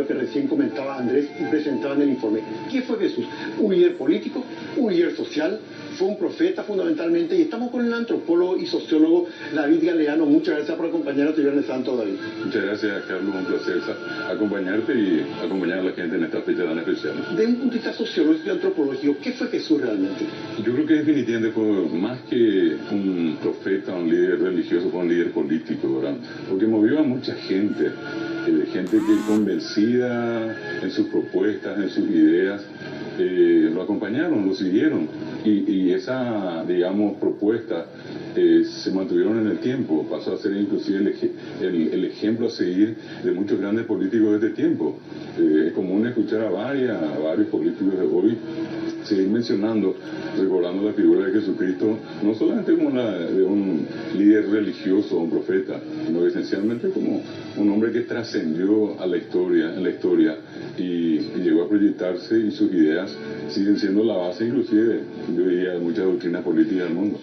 lo que recién comentaba Andrés y presentaba en el informe. ¿Qué fue Jesús? Un líder político, un líder social, fue un profeta fundamentalmente, y estamos con el antropólogo y sociólogo David Galeano. Muchas gracias por acompañarnos en Viernes Santo, David. Muchas gracias, Carlos, un placer acompañarte y acompañar a la gente en esta fecha tan especial. De un punto de vista sociológico y antropológico, ¿qué fue Jesús realmente? Yo creo que definitivamente fue más que un profeta, un líder religioso, fue un líder político, ¿verdad? Porque movió a mucha gente, gente que convencida en sus propuestas, en sus ideas, lo acompañaron, lo siguieron, y esa, digamos, propuesta se mantuvieron en el tiempo, pasó a ser inclusive el ejemplo a seguir de muchos grandes políticos de este tiempo. Es común escuchar a varios políticos de hoy seguir mencionando, recordando la figura de Jesucristo, no solamente como la de un líder religioso, un profeta, sino esencialmente como un hombre que trascendió a la historia, en la historia, y llegó a proyectarse, y sus ideas siguen siendo la base, inclusive, yo diría, de muchas doctrinas políticas del mundo.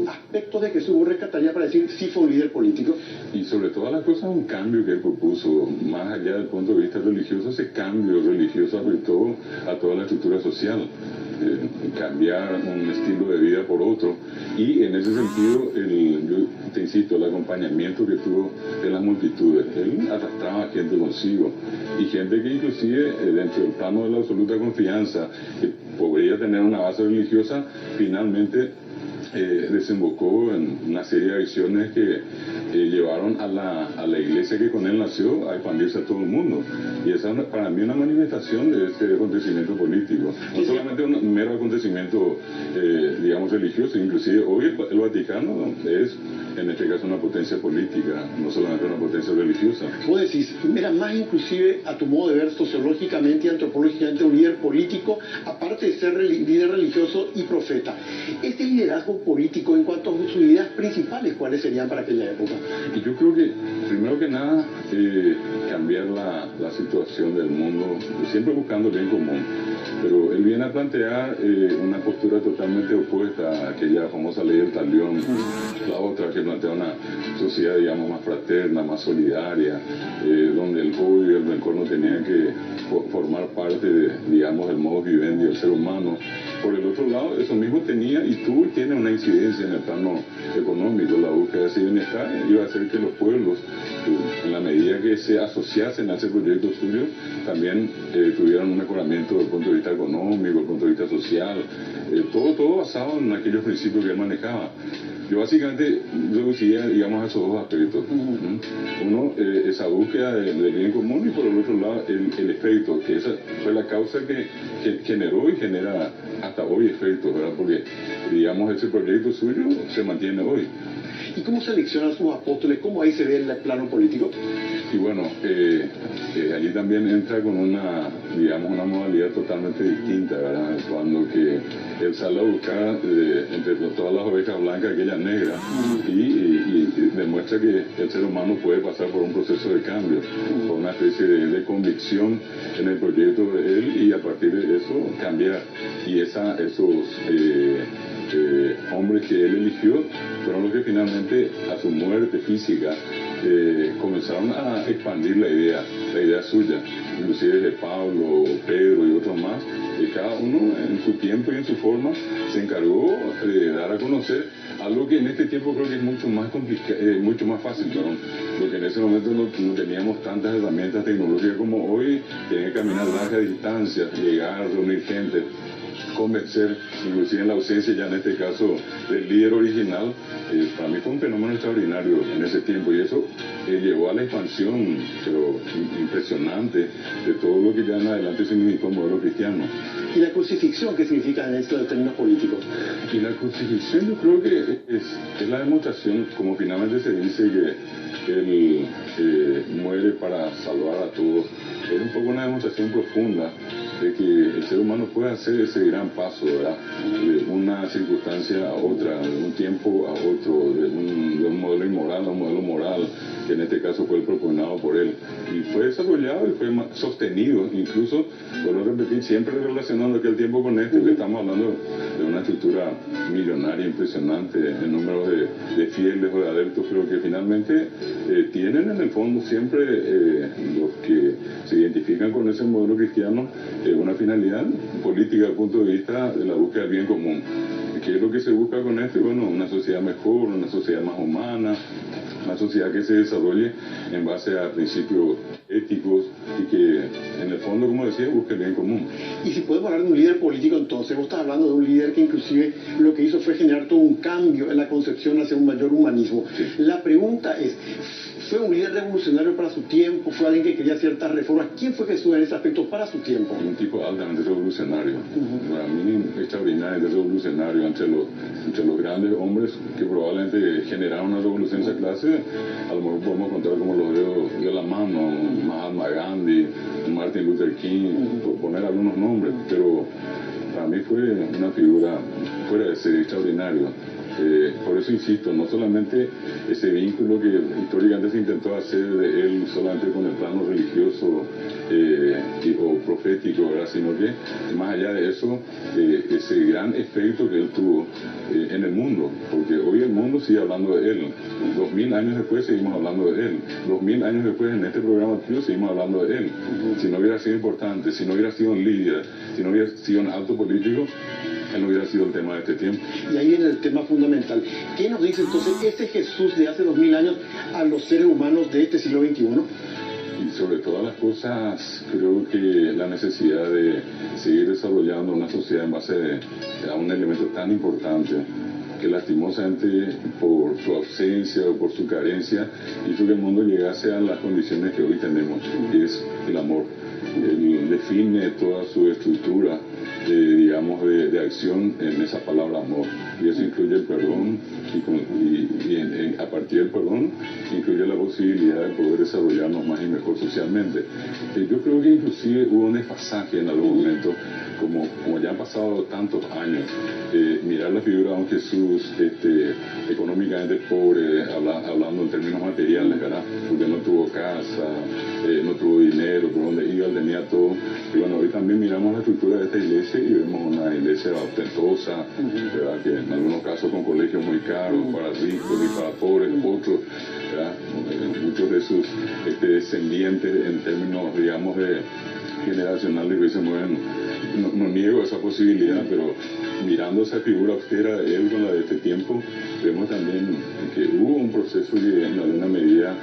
Aspectos de Jesús vos rescataría para decir sí fue un líder político. Y sobre todas las cosas, un cambio que él propuso, más allá del punto de vista religioso, ese cambio religioso afectó a toda la estructura social, cambiar un estilo de vida por otro, y en ese sentido, yo te insisto, el acompañamiento que tuvo de las multitudes. Él arrastraba gente consigo, y gente que inclusive dentro del plano de la absoluta confianza, que podría tener una base religiosa, finalmente desembocó en una serie de acciones que llevaron a la iglesia que con él nació a expandirse a todo el mundo. Y esa es para mí una manifestación de este acontecimiento político, no solamente un mero acontecimiento, digamos, religioso. Inclusive hoy el Vaticano es, en este caso, una potencia política, no solamente una potencia religiosa. Vos decís, era más inclusive, a tu modo de ver, sociológicamente y antropológicamente, un líder político, aparte de ser líder religioso y profeta. Este liderazgo político, en cuanto a sus ideas principales, ¿cuáles serían para aquella época? Y yo creo que, primero que nada, cambiar la situación del mundo, siempre buscando el bien común. Pero él viene a plantear una postura totalmente opuesta a aquella famosa ley del talión, la otra que plantea una sociedad, digamos, más fraterna, más solidaria, donde el odio y el rencor no tenían que formar parte de, digamos, del modo vivendi del ser humano. Por el otro lado, eso mismo tenía y tuvo y tiene una incidencia en el plano económico. La búsqueda de ese bienestar iba a hacer que los pueblos, en la medida que se asociasen a ese proyecto suyo, también tuvieran un mejoramiento desde el punto de vista económico, desde el punto de vista social, todo basado en aquellos principios que él manejaba. Yo básicamente reduciría, digamos, a esos dos aspectos. Uno, esa búsqueda del bien común, y por el otro lado, el efecto, que esa fue la causa que generó y genera hasta hoy efectos, ¿verdad? Porque, digamos, ese proyecto suyo se mantiene hoy. ¿Y cómo selecciona a sus apóstoles? ¿Cómo ahí se ve el plano político? Y bueno, allí también entra con una, digamos, una modalidad totalmente distinta, ¿verdad? Cuando que él sale a buscar entre todas las ovejas blancas aquellas negras, y demuestra que el ser humano puede pasar por un proceso de cambio, por una especie de convicción en el proyecto de él, y a partir de eso cambiar. Y esos hombres que él eligió fueron los que finalmente, a su muerte física, comenzaron a expandir la idea suya, inclusive de Pablo, Pedro y otros más, y cada uno en su tiempo y en su forma se encargó de dar a conocer algo que en este tiempo creo que es mucho más complicado, mucho más fácil, perdón, porque en ese momento no teníamos tantas herramientas tecnológicas como hoy. Tenían que caminar largas distancias, llegar, reunir gente, convencer, inclusive en la ausencia ya en este caso del líder original. Para mí fue un fenómeno extraordinario en ese tiempo, y eso llevó a la expansión, pero impresionante, de todo lo que ya en adelante significó el modelo cristiano. ¿Y la crucifixión qué significa en estos términos políticos? Y la crucifixión, yo creo que es la demostración, como finalmente se dice que él muere para salvar a todos. Es un poco una demostración profunda de que el ser humano puede hacer ese gran paso, ¿verdad? De una circunstancia a otra, de un tiempo a otro, de un modelo inmoral a un modelo moral, que en este caso fue el propugnado por él. Y fue desarrollado y fue sostenido, incluso, vuelvo a repetir, siempre relacionando aquel tiempo con este, que estamos hablando de una estructura millonaria impresionante en número de fieles o de adeptos, pero que finalmente tienen en el fondo siempre los que se identifican con ese modelo cristiano una finalidad política desde el punto de vista de la búsqueda del bien común. ¿Qué es lo que se busca con esto? Bueno, una sociedad mejor, una sociedad más humana, una sociedad que se desarrolle en base a principios éticos y que en el fondo, como decía, busque el bien común. Y si podemos hablar de un líder político, entonces vos estás hablando de un líder que inclusive lo que hizo fue generar todo un cambio en la concepción hacia un mayor humanismo. Sí. La pregunta es, ¿fue un líder revolucionario para su tiempo? ¿Fue alguien que quería ciertas reformas? ¿Quién fue Jesús en ese aspecto para su tiempo? Un tipo altamente revolucionario, para mí extraordinariamente revolucionario entre los grandes hombres que probablemente generaron una revolución de esa clase. A lo mejor podemos contar como los dedos de la mano, Mahatma Gandhi, Martin Luther King, por poner algunos nombres, pero para mí fue una figura fuera de ser extraordinario. Por eso insisto, no solamente ese vínculo que históricamente se intentó hacer de él solamente con el plano religioso o profético, ¿verdad? Sino que más allá de eso, ese gran efecto que él tuvo en el mundo, porque hoy el mundo sigue hablando de él, 2000 años después seguimos hablando de él, 2000 años después en este programa tuyo seguimos hablando de él. Si no hubiera sido importante, si no hubiera sido un líder, si no hubiera sido un alto político, él no hubiera sido el tema de este tiempo. Y ahí viene el tema fundamental. ¿Qué nos dice entonces ese Jesús de hace 2000 años a los seres humanos de este siglo XXI? Y sobre todas las cosas, creo que la necesidad de seguir desarrollando una sociedad en base a un elemento tan importante que lastimosamente por su ausencia o por su carencia hizo que el mundo llegase a las condiciones que hoy tenemos, que es el amor. Él define toda su estructura, digamos, de acción en esa palabra amor, y eso incluye el perdón y a partir del perdón incluye la posibilidad de poder desarrollarnos más y mejor socialmente. Yo creo que inclusive hubo un desfasaje en algún momento, como ya han pasado tantos años, mirar la figura de un Jesús económicamente pobre, hablando en términos materiales, ¿verdad? Porque no tuvo casa, no tuvo dinero, por donde iba, él tenía todo. Y bueno, hoy también miramos la estructura de esta iglesia y vemos una iglesia ostentosa, ¿verdad? Que en algunos casos con colegios muy caros, para ricos y para pobres, otros, ¿verdad? Muchos de sus descendientes en términos, digamos, de generacionales que se mueven. No niego esa posibilidad, pero mirando esa figura austera de él con la de este tiempo, vemos también que hubo un proceso que en alguna medida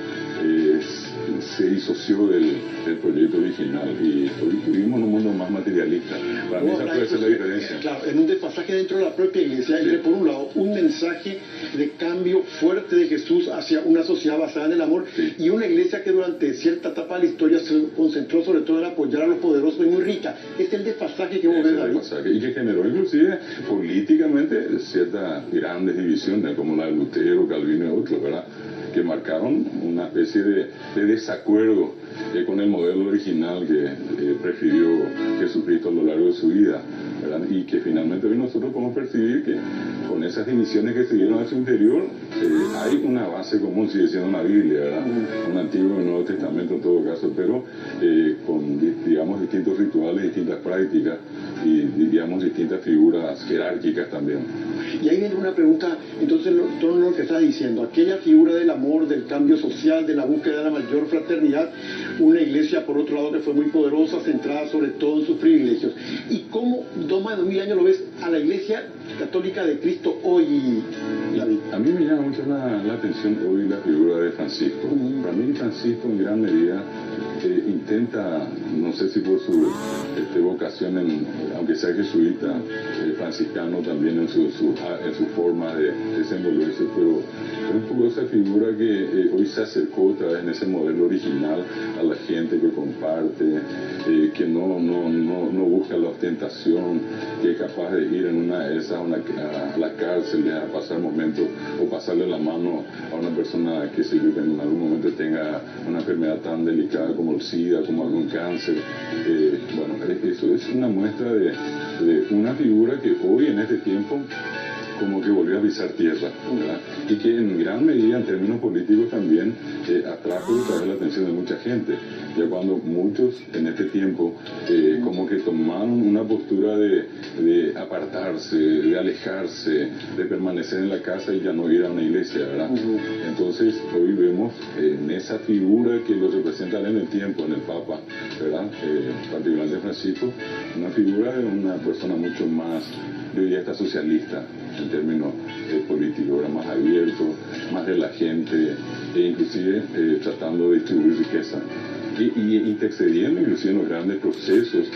se disoció del proyecto original y hoy vivimos en un mundo más materialista. Para mí esa puede ser la diferencia. Claro, en un desfasaje dentro de la propia iglesia, entre por un lado un mensaje de cambio fuerte de Jesús hacia una sociedad basada en el amor, y una iglesia que durante cierta etapa de la historia se concentró sobre todo en apoyar a los poderosos y muy rica. Es el desfasaje que vos ves, David. Y que generó inclusive políticamente ciertas grandes divisiones como la de Lutero, Calvino y otros, ¿verdad? Que marcaron una especie de desacuerdo con el modelo original que prefirió Jesucristo a lo largo de su vida, ¿verdad? Y que finalmente hoy nosotros podemos percibir que con esas divisiones que se dieron a su interior hay una base común, sigue siendo una Biblia, ¿verdad? Un Antiguo y Nuevo Testamento en todo caso, pero con, digamos, distintos rituales, distintas prácticas y, digamos, distintas figuras jerárquicas también. Y ahí viene una pregunta, entonces, todo lo que estás diciendo, aquella figura del amor, del cambio social, de la búsqueda de la mayor fraternidad, una iglesia, por otro lado, que fue muy poderosa, centrada sobre todo en sus privilegios. ¿Y cómo, más de 2000 años, lo ves a la iglesia católica de Cristo hoy, David? A mí me llama mucho la atención hoy la figura de Francisco. Para mí Francisco en gran medida intenta, no sé si por su vocación, aunque sea jesuita, franciscano también en su forma de desenvolverse, pero un poco esa figura que hoy se acercó otra vez en ese modelo original a la gente que comparte, que no busca la ostentación, que es capaz de ir en una de esas a la cárcel a pasar momentos o pasarle la mano a una persona que se que en algún momento tenga una enfermedad tan delicada como el SIDA, como algún cáncer. Bueno, eso es una muestra de una figura que hoy en este tiempo como que volvió a pisar tierra, ¿verdad? Y que en gran medida en términos políticos también atrajo otra vez la atención de mucha gente, ya cuando muchos en este tiempo como que tomaron una postura de apartarse, de alejarse, de permanecer en la casa y ya no ir a una iglesia, ¿verdad? Entonces hoy vemos en esa figura que lo representan en el tiempo, en el Papa, ¿verdad? Particularmente Francisco, una figura de una persona mucho más, yo diría, hasta socialista en términos políticos, era más abierto, más de la gente, e inclusive tratando de distribuir riqueza y intercediendo inclusive en los grandes procesos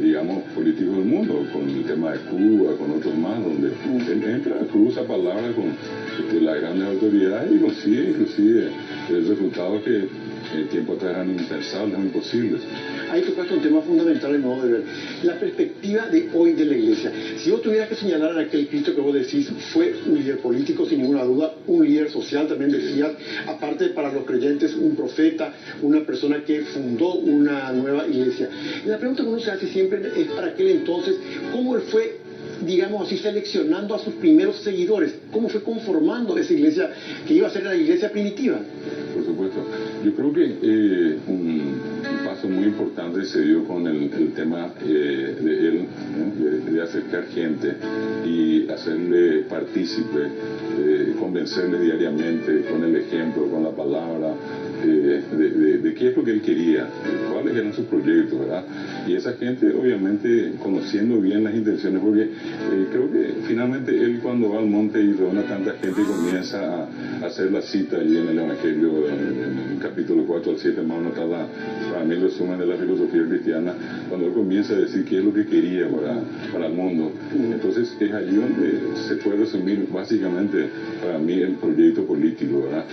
digamos, políticos del mundo, con el tema de Cuba, con otros más, donde él entra, cruza palabras con las grandes autoridades y consigue inclusive resultados que tiempo atrás eran impensables o imposibles. Ahí tocaste un tema fundamental en modo de ver, la perspectiva de hoy de la Iglesia. Si vos tuvieras que señalar a aquel Cristo que vos decís, fue un líder político sin ninguna duda, un líder social también decías, aparte para los creyentes un profeta, una persona que fundó una nueva Iglesia. Y la pregunta que uno se hace siempre es para aquel entonces, ¿cómo él fue, digamos así, seleccionando a sus primeros seguidores? ¿Cómo fue conformando esa iglesia que iba a ser la iglesia primitiva? Por supuesto. Yo creo que un paso muy importante se dio con el tema de él, ¿no? de acercar gente y hacerle partícipe, convencerle diariamente con el ejemplo, con la palabra, de qué es lo que él quería, cuáles eran sus proyectos, ¿verdad? Y esa gente, obviamente, conociendo bien las intenciones, porque creo que finalmente él cuando va al monte y reúne a tanta gente y comienza a hacer la cita allí en el Evangelio, en el capítulo 4 al 7, más o menos para mí el resumen de la filosofía cristiana, cuando él comienza a decir qué es lo que quería para el mundo. Entonces es allí donde se puede resumir básicamente para mí el proyecto político, ¿verdad?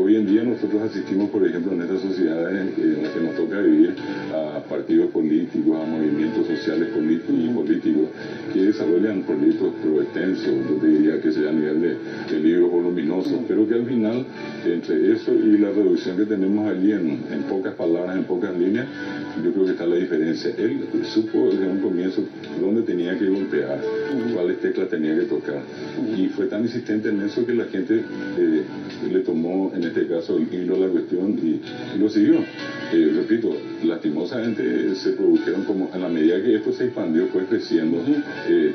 Hoy en día nosotros asistimos, por ejemplo, en estas sociedades en las que nos toca vivir a partidos políticos, a movimientos sociales políticos que desarrollan proyectos pero extensos, yo te diría que sea a nivel de libros voluminosos, pero que al final, entre eso y la reducción que tenemos allí en pocas palabras, en pocas líneas, yo creo que está la diferencia. Él supo desde un comienzo dónde tenía que golpear, cuáles teclas tenía que tocar, y fue tan insistente en eso que la gente le tomó, en este caso, el hilo a la cuestión y lo siguió. Repito, lastimosamente se produjeron, como en la medida que esto se expandió, fue creciendo,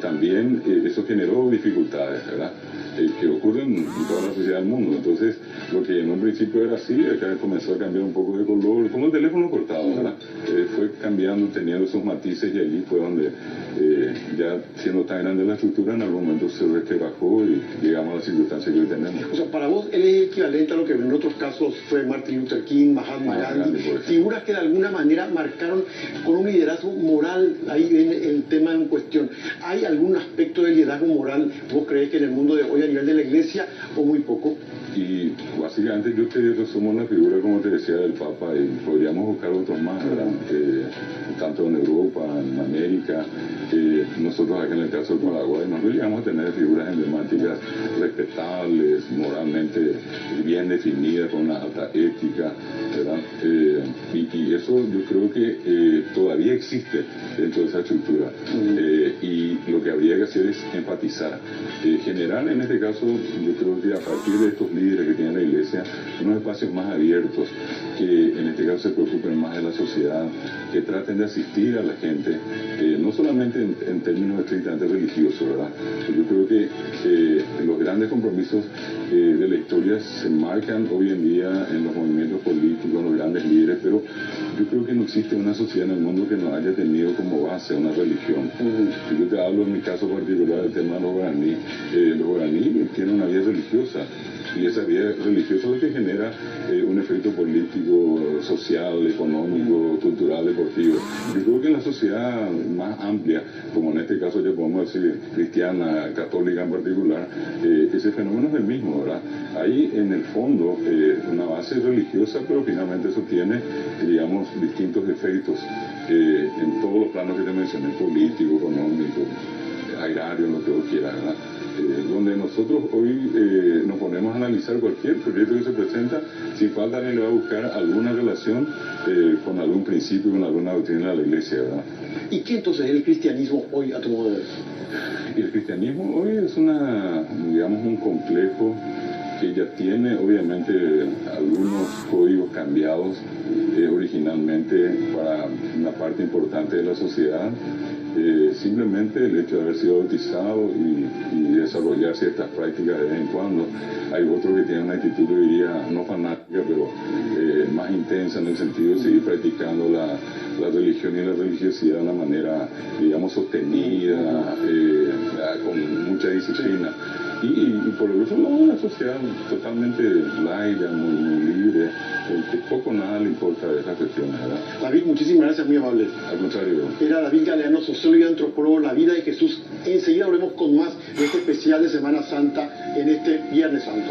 también eso generó dificultades, ¿verdad? Que ocurren en toda la sociedad del mundo. Entonces, lo que en un principio era así, acá comenzó a cambiar un poco de color, como el teléfono cortado, ¿verdad? Fue cambiando, teniendo sus matices, y allí fue donde, ya siendo tan grande la estructura, en algún momento se resquebrajó y llegamos a la circunstancia que hoy tenemos. O sea, para vos él es equivalente a lo que en otros casos fue Martin Luther King, Mahatma Gandhi, figuras que de alguna manera marcaron con un liderazgo moral. Ahí viene el tema en cuestión. ¿Hay algún aspecto de liderazgo moral, vos crees, que en el mundo de hoy a nivel de la iglesia, o muy poco? Y básicamente yo te resumo la figura, como te decía, del Papa, y podríamos buscar otros más, ¿verdad? Tanto en Europa, en América, nosotros acá en el caso del Paraguay, nosotros llegamos a tener figuras emblemáticas respetables, moralmente bien definidas, con una alta ética, ¿verdad? Y eso yo creo que todavía existe dentro de esa estructura. Y lo que habría que hacer es enfatizar, generar en este caso, yo creo que a partir de estos líderes que tiene la iglesia, unos espacios más abiertos, que en este caso se preocupen más de la sociedad, que traten de asistir a la gente, no solamente en términos estrictamente religiosos, ¿verdad? Yo creo que los grandes compromisos de la historia se marcan hoy en día en los movimientos políticos, en los grandes líderes, pero yo creo que no existe una sociedad en el mundo que no haya tenido como base una religión. Yo te hablo en mi caso particular del tema de los guaraníes. Los guaraníes tienen una vida religiosa, Y esa vida religiosa es lo que genera un efecto político, social, económico, cultural, deportivo. Yo creo que en la sociedad más amplia, como en este caso ya podemos decir cristiana, católica en particular, ese fenómeno es el mismo, ¿verdad? Hay en el fondo una base religiosa, pero finalmente eso tiene, digamos, distintos efectos en todos los planos que te mencioné, político, económico, agrario, lo que vos quieras, ¿verdad? Donde nosotros hoy nos ponemos a analizar cualquier proyecto que se presenta, sin falta alguien le va a buscar alguna relación con algún principio, con alguna doctrina de la Iglesia, ¿verdad? ¿Y qué entonces es el cristianismo hoy a tu modo de ver? El cristianismo hoy es digamos, un complejo que ya tiene obviamente algunos códigos cambiados originalmente para una parte importante de la sociedad. Simplemente el hecho de haber sido bautizado y desarrollar ciertas prácticas de vez en cuando. Hay otros que tienen una actitud, yo diría, no fanática, pero más intensa en el sentido de seguir practicando la religión y la religiosidad de una manera, digamos, sostenida, con mucha disciplina. Y por el otro lado, una sociedad totalmente laica, muy libre, que poco nada le importa de esas cuestiones, ¿verdad? David, muchísimas gracias, muy amable. Al contrario. Era David Galeano, sociólogo y antropólogo, La vida de Jesús. Enseguida volvemos con más de este especial de Semana Santa en este Viernes Santo.